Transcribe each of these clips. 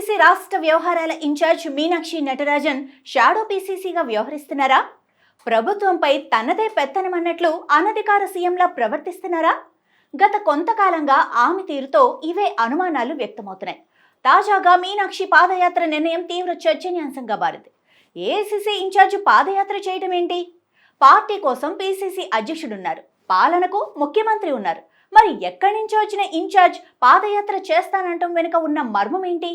PCC రాష్ట్ర వ్యవహారాల incharge Meenakshi Natarajan shadow పీసీసీగా వ్యవహరిస్తున్నారా? ప్రభుత్వంపై తనదే పెత్తనమన్నట్లు అనధికార సీఎంలా ప్రవర్తిస్తున్నారా? గత కొంతకాలంగా ఆమె తీరుతో ఇవే అనుమానాలు వ్యక్తమవుతున్నాయి. తాజాగా మీనాక్షి పాదయాత్ర నిర్ణయం తీవ్ర చర్చనీయాంశంగా మారింది. ఏఐసీసీ ఇన్ఛార్జ్ పాదయాత్ర చేయడం ఏంటి? పార్టీ కోసం పీసీసీ అధ్యక్షుడున్నారు, పాలనకు ముఖ్యమంత్రి ఉన్నారు. మరి ఎక్కడి నుంచి వచ్చిన ఇన్ఛార్జ్ పాదయాత్ర చేస్తానంటం వెనుక ఉన్న మర్మం ఏంటి?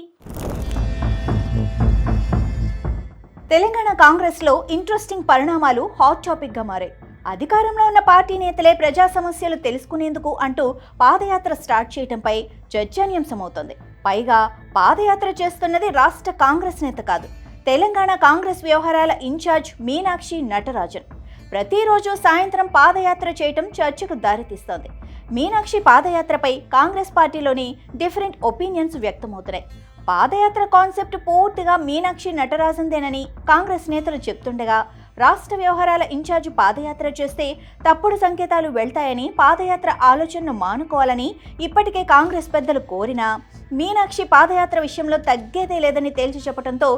తెలంగాణ కాంగ్రెస్లో ఇంట్రెస్టింగ్ పరిణామాలు హాట్ టాపిక్గా మారాయి. అధికారంలో ఉన్న పార్టీ నేతలే ప్రజా సమస్యలు తెలుసుకునేందుకు అంటూ పాదయాత్ర స్టార్ట్ చేయడంపై చర్చనీయాంశమవుతోంది. పైగా పాదయాత్ర చేస్తున్నది రాష్ట్ర కాంగ్రెస్ నేత కాదు, తెలంగాణ కాంగ్రెస్ వ్యవహారాల ఇన్ఛార్జ్ మీనాక్షి నటరాజన్. ప్రతిరోజు సాయంత్రం పాదయాత్ర చేయటం చర్చకు దారితీస్తోంది. మీనాక్షి పాదయాత్రపై కాంగ్రెస్ పార్టీలోని డిఫరెంట్ ఒపీనియన్స్ వ్యక్తమవుతున్నాయి. పాదయాత్ర కాన్సెప్ట్ పూర్తిగా మీనాక్షి నటరాజన్దేనని కాంగ్రెస్ నేతలు చెప్తుండగా, రాష్ట్ర వ్యవహారాల ఇన్ఛార్జ్ పాదయాత్ర చేస్తే తప్పుడు సంకేతాలు వెళ్తాయని పాదయాత్ర ఆలోచనను మానుకోవాలని ఇప్పటికే కాంగ్రెస్ పెద్దలు కోరినా మీనాక్షి పాదయాత్ర విషయంలో తగ్గేదే లేదని తేల్చి చెప్పడంతో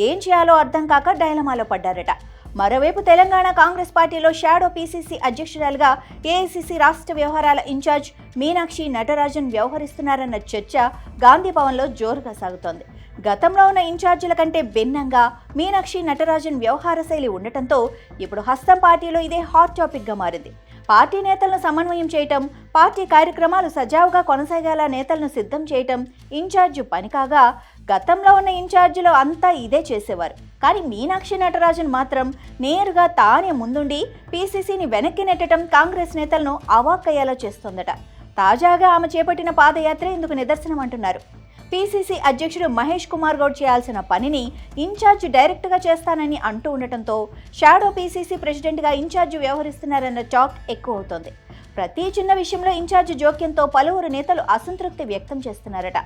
ఏం చేయాలో అర్థం కాక డైలమాలో పడ్డారట. మరోవైపు తెలంగాణ కాంగ్రెస్ పార్టీలో షాడో పీసీసీ అధ్యక్షురాలుగా ఏఐసీసీ రాష్ట్ర వ్యవహారాల ఇన్ఛార్జ్ మీనాక్షి నటరాజన్ వ్యవహరిస్తున్నారన్న చర్చ గాంధీభవన్లో జోరుగా సాగుతోంది. గతంలో ఉన్న ఇన్ఛార్జీల కంటే భిన్నంగా మీనాక్షి నటరాజన్ వ్యవహార శైలి ఉండటంతో ఇప్పుడు హస్తం పార్టీలో ఇదే హాట్ టాపిక్గా మారింది. పార్టీ నేతలను సమన్వయం చేయటం, పార్టీ కార్యక్రమాలు సజావుగా కొనసాగేలా నేతలను సిద్ధం చేయటం ఇన్ఛార్జ్ పని కాగా, గతంలో ఉన్న ఇన్ఛార్జీలు అంతా ఇదే చేసేవారు. కానీ మీనాక్షి నటరాజన్ మాత్రం నేరుగా తానే ముందుండి పీసీసీని వెనక్కి నెట్టడం కాంగ్రెస్ నేతలను అవాక్కయ్యేలా చేస్తోందట. తాజాగా ఆమె చేపట్టిన పాదయాత్ర ఇందుకు నిదర్శనం అంటున్నారు. పీసీసీ అధ్యక్షుడు మహేష్ కుమార్ గౌడ్ చేయాల్సిన పనిని ఇన్ఛార్జ్ డైరెక్ట్గా చేస్తానని అంటూ ఉండటంతో షాడో పీసీసీ ప్రెసిడెంట్గా ఇన్ఛార్జ్ వ్యవహరిస్తున్నారన్న టాక్ ఎక్కువ అవుతోంది. ప్రతి చిన్న విషయంలో ఇన్ఛార్జ్ జోక్యంతో పలువురు నేతలు అసంతృప్తి వ్యక్తం చేస్తున్నారట.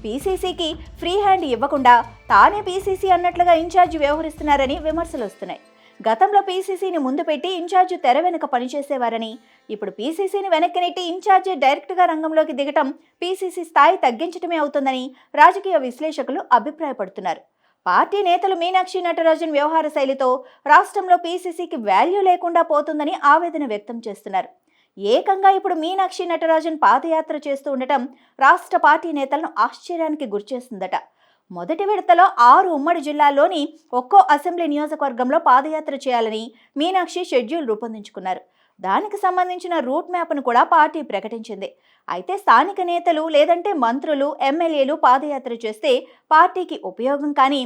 పీసీసీకి ఫ్రీ హ్యాండ్ ఇవ్వకుండా తానే పీసీసీ అన్నట్లుగా ఇన్ఛార్జ్ వ్యవహరిస్తున్నారని విమర్శలు వస్తున్నాయి. గతంలో పీసీసీని ముందు పెట్టి ఇన్ఛార్జ్ తెర వెనుక పనిచేసేవారని, ఇప్పుడు పీసీసీని వెనక్కి నెట్టి ఇన్ఛార్జ్ డైరెక్ట్గా రంగంలోకి దిగటం పీసీసీ స్థాయి తగ్గించడమే అవుతుందని రాజకీయ విశ్లేషకులు అభిప్రాయపడుతున్నారు. పార్టీ నేతలు మీనాక్షి నటరాజన్ వ్యవహార శైలితో రాష్ట్రంలో పీసీసీకి వాల్యూ లేకుండా పోతుందని ఆవేదన వ్యక్తం చేస్తున్నారు. ఏకంగా ఇప్పుడు మీనాక్షి నటరాజన్ పాదయాత్ర చేస్తూ ఉండటం రాష్ట్ర పార్టీ నేతలను ఆశ్చర్యానికి గురిచేస్తుందట. మొదటి విడతలో 6 ఉమ్మడి జిల్లాల్లోని ఒక్కో అసెంబ్లీ నియోజకవర్గంలో పాదయాత్ర చేయాలని మీనాక్షి షెడ్యూల్ రూపొందించుకున్నారు. దానికి సంబంధించిన రూట్ మ్యాప్ను కూడా పార్టీ ప్రకటించింది. అయితే స్థానిక నేతలు లేదంటే మంత్రులు, ఎమ్మెల్యేలు పాదయాత్ర చేస్తే పార్టీకి ఉపయోగం, కానీ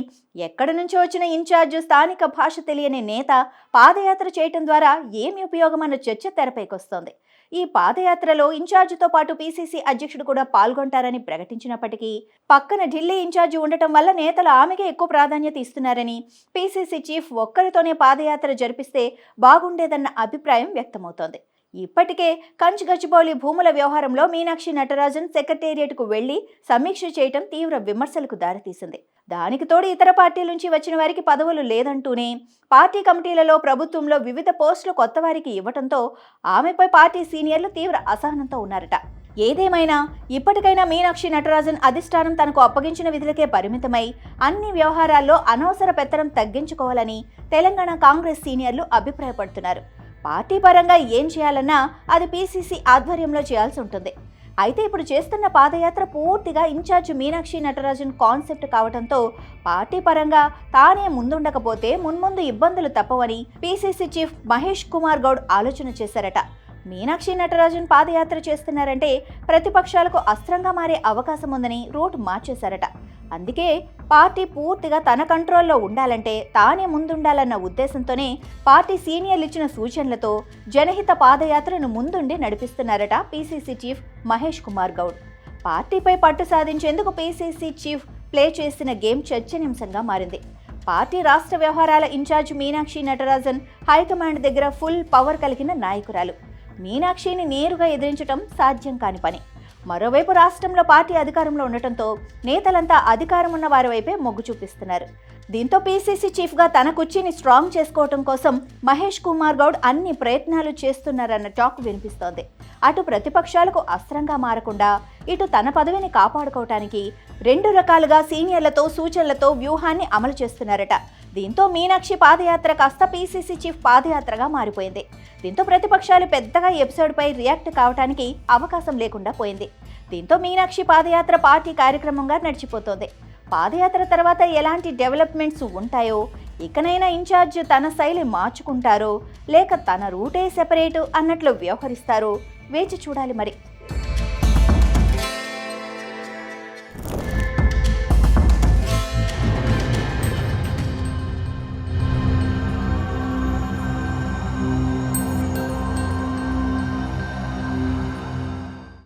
ఎక్కడి నుంచి వచ్చిన ఇన్ఛార్జ్ స్థానిక భాష తెలియని నేత పాదయాత్ర చేయటం ద్వారా ఏమి ఉపయోగం అన్న చర్చ తెరపైకొస్తోంది. ఈ పాదయాత్రలో ఇన్ఛార్జితో పాటు పీసీసీ అధ్యక్షుడు కూడా పాల్గొంటారని ప్రకటించినప్పటికీ పక్కన ఢిల్లీ ఇన్ఛార్జి ఉండటం వల్ల నేతలు ఆమెకే ఎక్కువ ప్రాధాన్యత ఇస్తున్నారని, పీసీసీ చీఫ్ ఒక్కరితోనే పాదయాత్ర జరిపిస్తే బాగుండేదన్న అభిప్రాయం వ్యక్తమవుతోంది. ఇప్పటికే గచ్చిబౌలి భూముల వ్యవహారంలో మీనాక్షి నటరాజన్ సెక్రటేరియట్కు వెళ్లి సమీక్ష చేయటం తీవ్ర విమర్శలకు దారితీసింది. దానికి తోడు ఇతర పార్టీల నుంచి వచ్చిన వారికి పదవులు లేదంటూనే పార్టీ కమిటీలలో, ప్రభుత్వంలో వివిధ పోస్టులు కొత్త వారికి ఇవ్వటంతో ఆమెపై పార్టీ సీనియర్లు తీవ్ర అసహనంతో ఉన్నారట. ఏదేమైనా ఇప్పటికైనా మీనాక్షి నటరాజన్ అధిష్టానం తనకు అప్పగించిన విధులకే పరిమితమై అన్ని వ్యవహారాల్లో అనవసర పెత్తనం తగ్గించుకోవాలని తెలంగాణ కాంగ్రెస్ సీనియర్లు అభిప్రాయపడుతున్నారు. పార్టీ పరంగా ఏం చేయాలన్నా అది పీసీసీ ఆధ్వర్యంలో చేయాల్సి ఉంటుంది. అయితే ఇప్పుడు చేస్తున్న పాదయాత్ర పూర్తిగా ఇన్ఛార్జ్ మీనాక్షి నటరాజన్ కాన్సెప్ట్ కావడంతో పార్టీ పరంగా తానే ముందుండకపోతే మున్ముందు ఇబ్బందులు తప్పవని పీసీసీ చీఫ్ మహేష్ కుమార్ గౌడ్ ఆలోచన చేశారట. మీనాక్షి నటరాజన్ పాదయాత్ర చేస్తున్నారంటే ప్రతిపక్షాలకు అస్త్రంగా మారే అవకాశం ఉందని రూట్ మార్చేశారట. అందుకే పార్టీ పూర్తిగా తన కంట్రోల్లో ఉండాలంటే తానే ముందుండాలన్న ఉద్దేశంతోనే పార్టీ సీనియర్లు ఇచ్చిన సూచనలతో జనహిత పాదయాత్రను ముందుండి నడిపిస్తున్నారట పీసీసీ చీఫ్ మహేష్ కుమార్ గౌడ్. పార్టీపై పట్టు సాధించేందుకు పీసీసీ చీఫ్ ప్లే చేసిన గేమ్ చర్చనీయాంశంగా మారింది. పార్టీ రాష్ట్ర వ్యవహారాల ఇన్ఛార్జ్ మీనాక్షి నటరాజన్ హైకమాండ్ దగ్గర ఫుల్ పవర్ కలిగిన నాయకురాలు. మీనాక్షిని నేరుగా ఎదిరించడం సాధ్యం కాని పని. మరోవైపు రాష్ట్రంలో పార్టీ అధికారంలో ఉండటంతో నేతలంతా అధికారం ఉన్న వారి వైపే మొగ్గు చూపిస్తున్నారు. దీంతో పీసీసీ చీఫ్గా తన కుర్చీని స్ట్రాంగ్ చేసుకోవటం కోసం మహేష్ కుమార్ గౌడ్ అన్ని ప్రయత్నాలు చేస్తున్నారన్న టాక్ వినిపిస్తోంది. అటు ప్రతిపక్షాలకు అస్త్రంగా మారకుండా ఇటు తన పదవిని కాపాడుకోవటానికి 2 రకాలుగా సీనియర్లతో సూచనలతో వ్యూహాన్ని అమలు చేస్తున్నారట. దీంతో మీనాక్షి పాదయాత్ర కాస్త పీసీసీ చీఫ్ పాదయాత్రగా మారిపోయింది. దీంతో ప్రతిపక్షాలు పెద్దగా ఎపిసోడ్పై రియాక్ట్ కావడానికి అవకాశం లేకుండా పోయింది. దీంతో మీనాక్షి పాదయాత్ర పార్టీ కార్యక్రమంగా నడిచిపోతోంది. పాదయాత్ర తర్వాత ఎలాంటి డెవలప్మెంట్స్ ఉంటాయో, ఇకనైనా ఇన్ఛార్జ్ తన శైలి మార్చుకుంటారో లేక తన రూటే సెపరేటు అన్నట్లు వ్యవహరిస్తారో వేచి చూడాలి మరి.